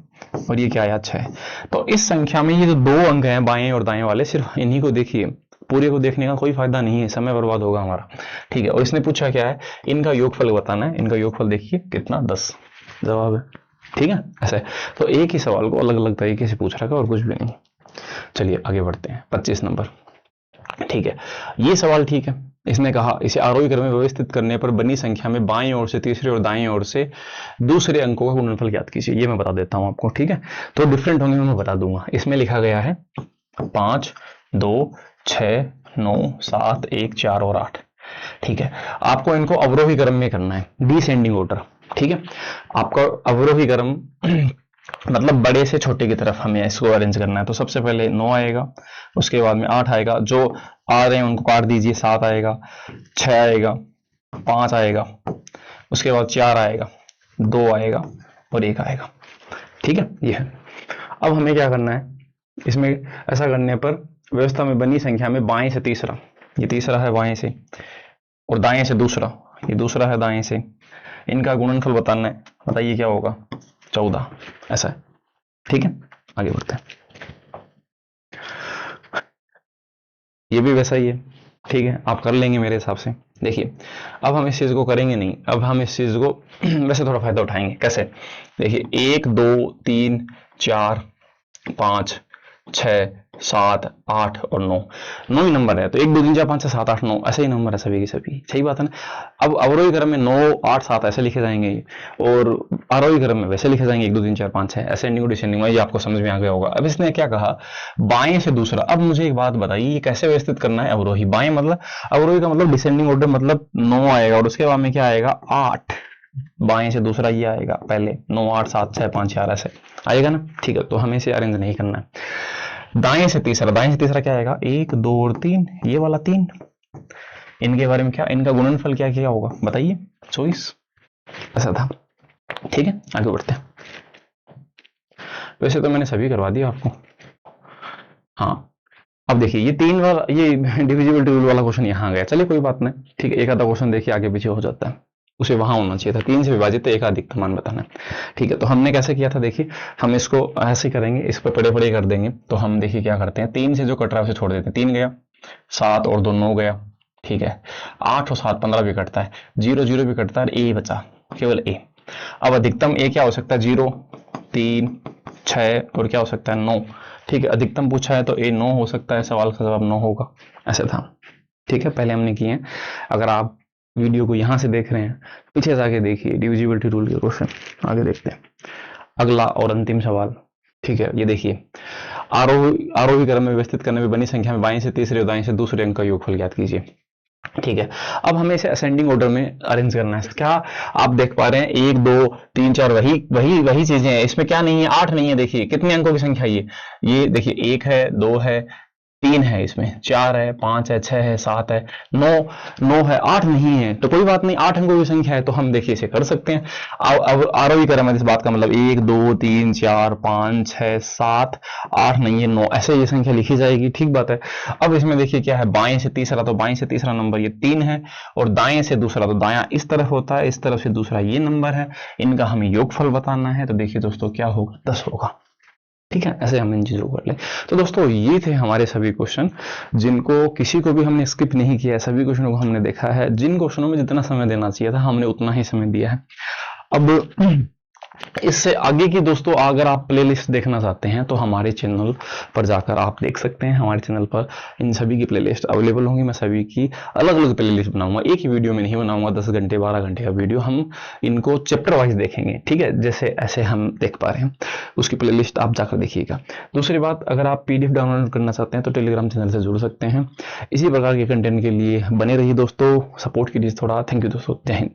और ये क्या आया, 6। तो इस संख्या में ये जो 2 अंक हैं बाएं और दाएं वाले, सिर्फ इन्हीं को देखिए, पूरे को देखने का कोई फायदा नहीं है, समय बर्बाद होगा हमारा, ठीक है। और इसने पूछा क्या है, इनका योगफल बताना है, इनका योगफल देखिए कितना, 10 जवाब है, ठीक है। ऐसे तो एक ही सवाल को अलग अलग तरीके से पूछ रखा है और कुछ भी नहीं। चलिए आगे बढ़ते हैं, 25 नंबर, ठीक है। ये सवाल ठीक है, इसने कहा इसे आरोही क्रम में व्यवस्थित करने पर बनी संख्या में बाएं ओर से तीसरे और दाएं ओर से दूसरे अंकों का गुणनफल ज्ञात कीजिए। ये मैं बता देता हूं आपको, ठीक है, तो डिफरेंट होंगे मैं बता दूंगा। इसमें लिखा गया है 5, 2, 6, 9, 7, 1, 4 और 8, ठीक है। आपको इनको अवरोही क्रम में करना है, डिसेंडिंग ऑर्डर, ठीक है। आपका अवरोही क्रम मतलब बड़े से छोटे की तरफ हमें इसको अरेंज करना है। तो सबसे पहले 9 आएगा, उसके बाद में 8 आएगा, जो आ रहे हैं उनको काट दीजिए, 7 आएगा, 6 आएगा, 5 आएगा, उसके बाद 4 आएगा, 2 आएगा और 1 आएगा, ठीक है। ये है। अब हमें क्या करना है, इसमें ऐसा करने पर व्यवस्था में बनी संख्या में बाएं से तीसरा, ये तीसरा है बाएं से, और दाएं से दूसरा, ये दूसरा है दाएं से, इनका गुणनफल बताना है। बताइए क्या होगा, 14, ऐसा है, ठीक है। आगे बढ़ते हैं, ये भी वैसा ही है, ठीक है, आप कर लेंगे मेरे हिसाब से। देखिए अब हम इस चीज को करेंगे नहीं, अब हम इस चीज को वैसे थोड़ा फायदा उठाएंगे। कैसे, देखिए 1, 2, 3, 4, 5, 6, 7, 8 और 9, 9 ही नंबर है, तो 1, 2, 3, 4, 5, 6, 7, 8, 9 ऐसे ही नंबर है सभी की सभी, सही बात है ना। अब अवरोही क्रम में 9, 8, 7 ऐसे लिखे जाएंगे, और आरोही क्रम में वैसे लिखे जाएंगे 1, 2, 3, 4, 5, 6 असेंडिंग डिसेंडिंग में, ये आपको समझ में आ गया होगा। अब इसने क्या कहा, बाएं से दूसरा। अब मुझे एक बात बताइए, ये कैसे व्यवस्थित करना है, अवरोही बाएं मतलब, अवरोही का मतलब डिसेंडिंग ऑर्डर, मतलब 9 आएगा और उसके बाद में क्या आएगा, 8, बाएं से दूसरा ये आएगा, पहले 9, 8, 7, 6, 5, 4 ऐसे आएगा ना, ठीक है। तो हमें इसे अरेंज नहीं करना है। दाएं से तीसरा क्या आएगा, 1, 2 और 3, ये वाला 3, इनके बारे में क्या, इनका गुणनफल क्या क्या होगा बताइए, 24, ऐसा था, ठीक है। आगे बढ़ते हैं, वैसे तो मैंने सभी करवा दिया आपको, हाँ। अब देखिए ये 3 वाला, ये डिविजिबल रूल वाला क्वेश्चन यहाँ गया, चलिए कोई बात नहीं, ठीक है। एक आधा क्वेश्चन देखिए आगे पीछे हो जाता है, उसे वहां होना चाहिए था, 3 से विभाजित एक अधिक मान बताना है, ठीक है। तो हमने कैसे किया था, देखिए हम इसको ऐसे करेंगे, इस पर पड़े पड़े कर देंगे। तो हम देखिए क्या करते हैं, 3 से जो कट रहा है उसे छोड़ देते हैं, 3 गया, 7 और 2 9 गया, ठीक है। 8 और 7 15 भी कटता है, 0 0 भी कटता है, ए बचा केवल ए। अब अधिकतम ए क्या हो सकता है, 0, 3, 6 और क्या हो सकता है, 9, ठीक है। अधिकतम पूछा है तो ए 9 हो सकता है, सवाल का जवाब 9 होगा, ऐसा था, ठीक है। पहले हमने किए हैं, अगर आप वीडियो को यहां से देख रहे हैं पीछे जाके देखिए, डिविजिबिलिटी रूल के क्वेश्चन आगे देखते हैं। अगला और अंतिम सवाल, ठीक है, ये देखिए, आरोही क्रम में व्यवस्थित करने में बनी संख्या में बाएं से तीसरे और दाएं से दूसरे अंक का योगफल ज्ञात कीजिए, ठीक है। अब हमें इसे असेंडिंग ऑर्डर में अरेंज करना है। क्या आप देख पा रहे हैं, 1, 2, 3, 4 वही चीजें हैं, इसमें क्या नहीं है, 8 नहीं है। देखिए कितने अंकों की संख्या, ये देखिए 1 है, 2 है, 3 है, इसमें 4 है, 5 है, 6 है, 7 है, 9 है, 8 नहीं है, तो कोई बात नहीं, 8 अंकों की संख्या है तो हम देखिए इसे कर सकते हैं। अब आरोही क्रम है, इस बात का मतलब 1 2 3 4 5 6 7 8 नहीं है, 9, ऐसे ये संख्या लिखी जाएगी, ठीक बात है। अब इसमें देखिए क्या है, बाएं से तीसरा, तो बाएं से तीसरा नंबर ये 3 है, और दाएं से दूसरा, तो दायां इस तरफ होता है, इस तरफ से दूसरा ये नंबर है, इनका हमें योगफल बताना है। तो देखिए दोस्तों क्या होगा, 10 होगा, ठीक है। ऐसे हम इन चीजों को कर ले। तो दोस्तों ये थे हमारे सभी क्वेश्चन, जिनको किसी को भी हमने स्किप नहीं किया है, सभी क्वेश्चनों को हमने देखा है। जिन क्वेश्चनों में जितना समय देना चाहिए था हमने उतना ही समय दिया है। अब इससे आगे की दोस्तों अगर आप प्लेलिस्ट देखना चाहते हैं तो हमारे चैनल पर जाकर आप देख सकते हैं। हमारे चैनल पर इन सभी की प्लेलिस्ट अवेलेबल होंगी। मैं सभी की अलग अलग प्लेलिस्ट बनाऊंगा, एक ही वीडियो में नहीं बनाऊंगा 10 घंटे 12 घंटे का वीडियो, हम इनको चैप्टर वाइज देखेंगे, ठीक है, जैसे ऐसे हम देख पा रहे हैं। उसकी प्लेलिस्ट आप जाकर देखिएगा। दूसरी बात, अगर आप PDF डाउनलोड करना चाहते हैं तो टेलीग्राम चैनल से जुड़ सकते हैं। इसी प्रकार के कंटेंट के लिए बने रहिए दोस्तों, सपोर्ट कीजिए थोड़ा। थैंक यू दोस्तों, जय हिंद।